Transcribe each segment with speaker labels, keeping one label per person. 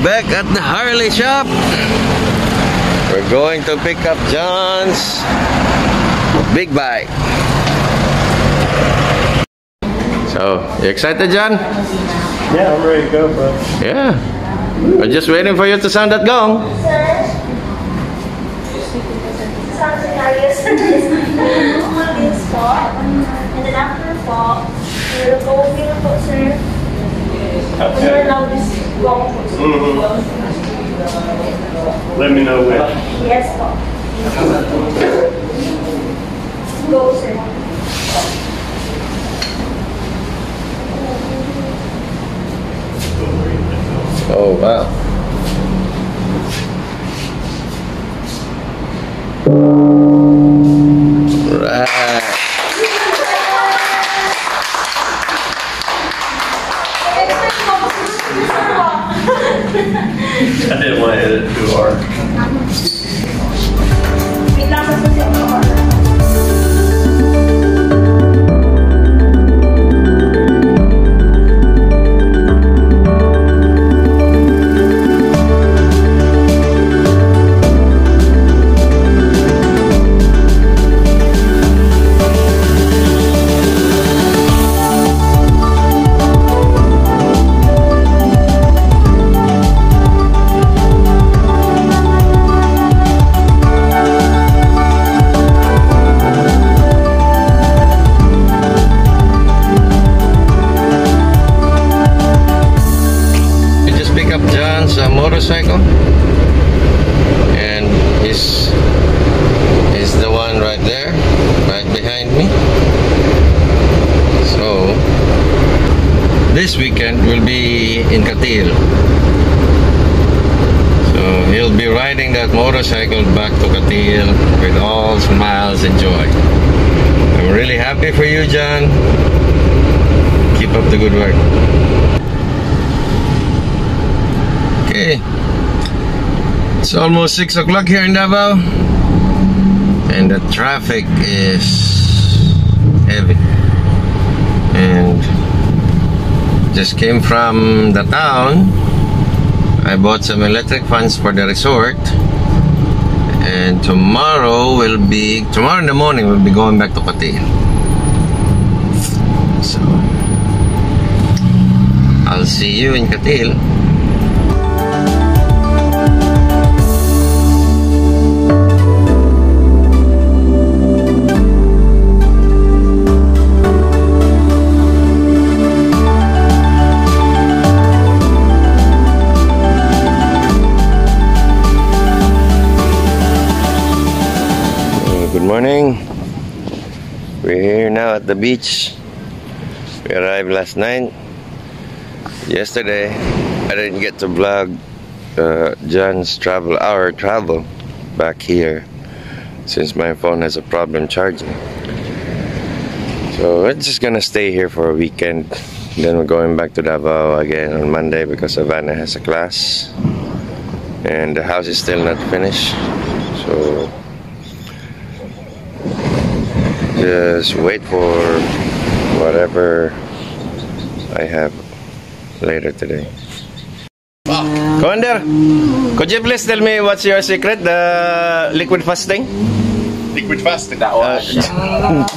Speaker 1: back at the Harley shop. We're going to pick up John's big bike. So, you excited, John?
Speaker 2: Yeah, I'm ready to go, bro.
Speaker 1: Yeah. We're just waiting for you to sound that gong.
Speaker 3: Something I guess this spot, and then after fall, we'll go here, sir.
Speaker 2: Okay. Let me know when.
Speaker 3: Yes, po. Go, sir.
Speaker 1: Oh, wow. Right.
Speaker 2: I didn't want to hit it too hard.
Speaker 1: Motorcycle, and he's the one right there, right behind me. So this weekend we'll be in Cateel, so he'll be riding that motorcycle back to Cateel with all smiles and joy. I'm really happy for you, John. Keep up the good work. Okay, it's almost 6 o'clock here in Davao, and the traffic is heavy. And just came from the town. I bought some electric fans for the resort, and tomorrow in the morning we'll be going back to Cateel. So I'll see you in Cateel. Good morning. We're here now at the beach. We arrived last night. Yesterday I didn't get to vlog John's our travel back here, since my phone has a problem charging. So we're just gonna stay here for a weekend. Then we're going back to Davao again on Monday because Savannah has a class and the house is still not finished. So just wait for whatever I have later today. Commander, could you please tell me what's your secret? The liquid fasting?
Speaker 2: Liquid fasting? Daot.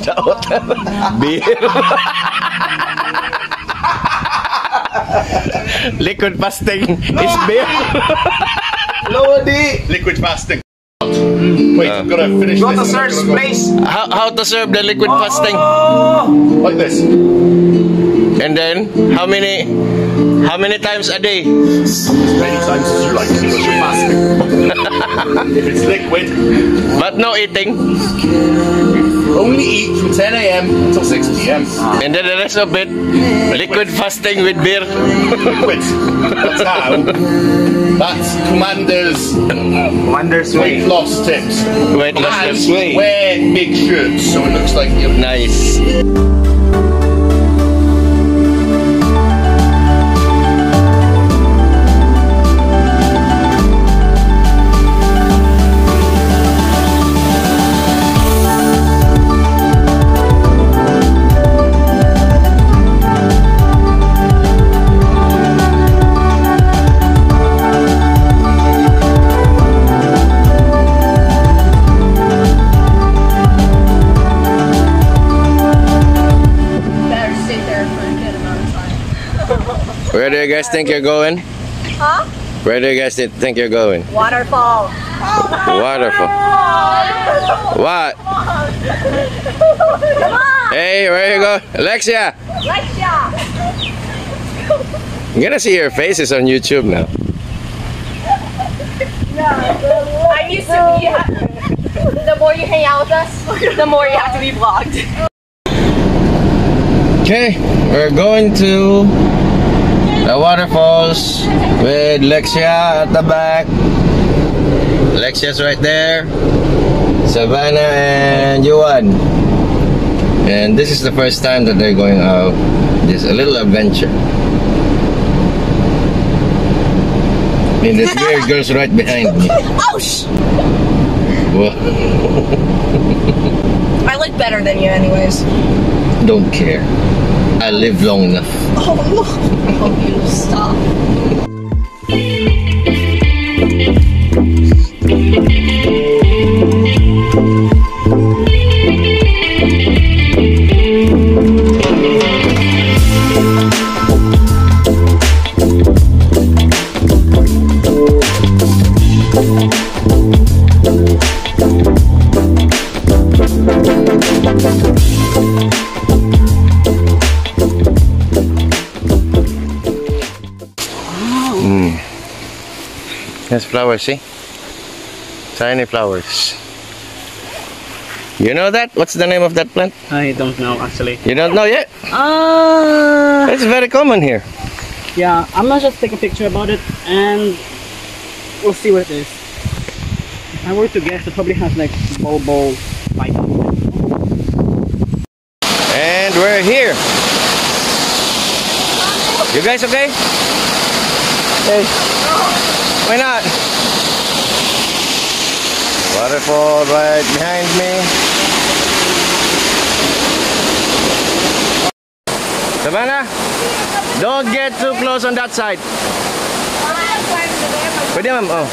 Speaker 1: Daot. Beer. Liquid fasting is beer. Lodi.
Speaker 2: Liquid fasting. Wait, I've got to finish
Speaker 4: Go to
Speaker 2: this.
Speaker 4: search, please.
Speaker 1: How to serve the liquid fasting?
Speaker 2: Like this.
Speaker 1: And then how many times a day?
Speaker 2: As many times as you like, because you're fasting. If it's liquid.
Speaker 1: But no eating.
Speaker 2: Only eat from 10 AM until 6 PM.
Speaker 1: And then the rest of it, liquid fasting with beer.
Speaker 2: Liquid. That's how. That's Commander's weight loss tips.
Speaker 1: Weight loss
Speaker 2: And
Speaker 1: tips.
Speaker 2: wear big shirts so it looks like you're
Speaker 1: Nice. Where do you guys think you're going?
Speaker 3: Huh?
Speaker 1: Where do you guys think you're going?
Speaker 3: Waterfall.
Speaker 1: Waterfall. What?
Speaker 3: Come on.
Speaker 1: Hey, where you go? Alexia!
Speaker 3: Alexia.
Speaker 1: I'm gonna see your faces on YouTube now.
Speaker 3: I used to be. The more you hang out with us, the more you have to be vlogged.
Speaker 1: Okay, we're going to the waterfalls with Lexia at the back. Lexia's right there. Savannah and Yuan. And this is the first time that they're going out. This a little adventure. And this weird girl's right behind me.
Speaker 3: Oh sh!
Speaker 1: Well,
Speaker 3: I look better than you, anyways.
Speaker 1: don't care. I live long enough.
Speaker 3: Oh, I hope you stop.
Speaker 1: There's flowers, see? Tiny flowers. You know that? What's the name of that plant?
Speaker 4: I don't know actually.
Speaker 1: You don't know yet? It's very common here.
Speaker 4: Yeah, I'm gonna just take a picture about it and we'll see what it is. If I were to guess, it probably has like bulbul vitamin.
Speaker 1: And we're here. You guys okay? Hey. Why not? Waterfall right behind me. Savannah, don't get too close on that side. Pwede ma'am, oh.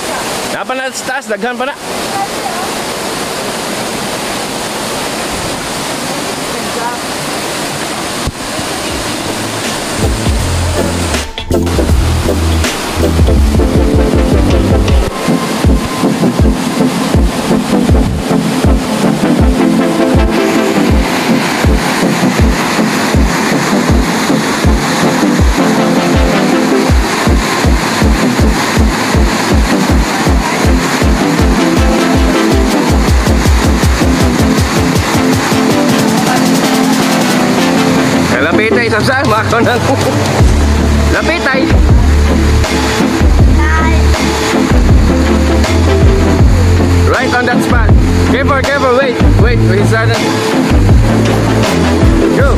Speaker 1: Napa na sa taas, daghan pa na. Lapitay sama ako nang lapitay. Right on that spot. Careful, careful, wait, silent. Go.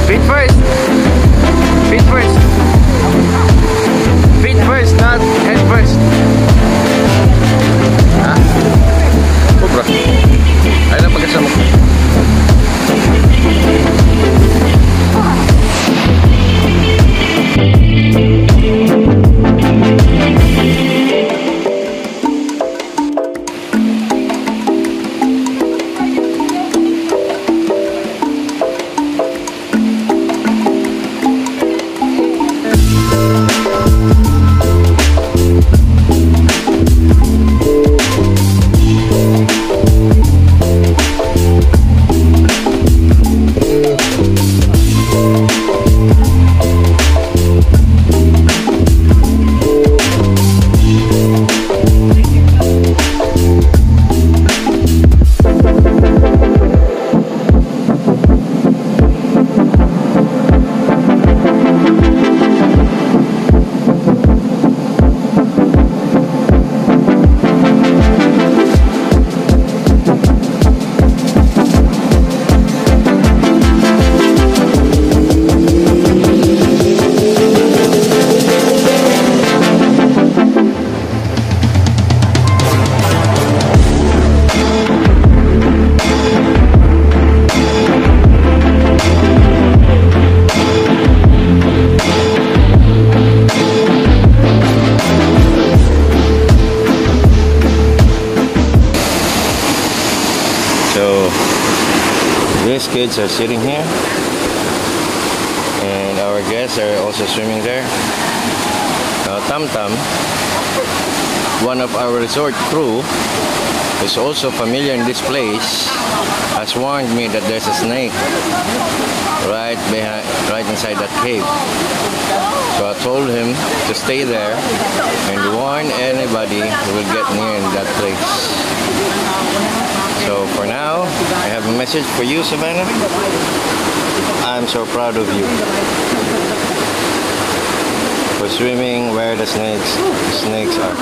Speaker 1: Feet first. Feet first. Feet first, not head first. Ha? Sobra. Ay lang pagkasama ko. So these kids are sitting here our guests are also swimming there. Tam Tam, one of our resort crew, is also familiar in this place, has warned me that there's a snake right inside that cave. So I told him to stay there and warn anybody who will get near in that place. So for now, I have a message for you, Savannah. I'm so proud of you for swimming where the snakes are.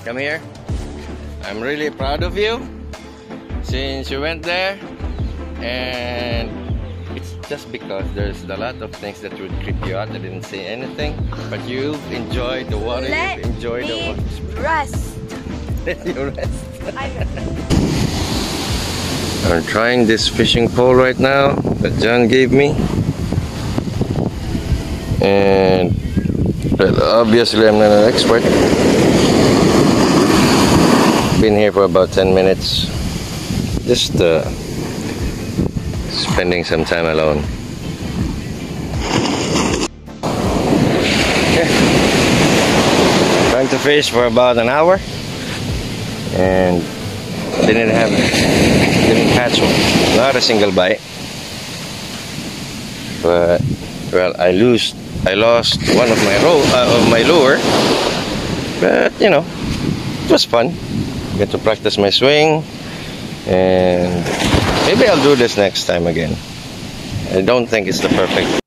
Speaker 1: Come here. I'm really proud of you since you went there, and it's just because there's a lot of things that would creep you out. I didn't say anything, but you enjoyed the water.
Speaker 3: Let
Speaker 1: you enjoyed the water.
Speaker 3: Rest.
Speaker 1: Let you rest. I'm trying this fishing pole right now that John gave me, and obviously I'm not an expert. Been here for about 10 minutes, just spending some time alone. Okay. Trying to fish for about an hour and didn't catch one, not a single bite. But well, I lost one of my lure, but you know, it was fun. Get to practice my swing, and maybe I'll do this next time again. I don't think it's the perfect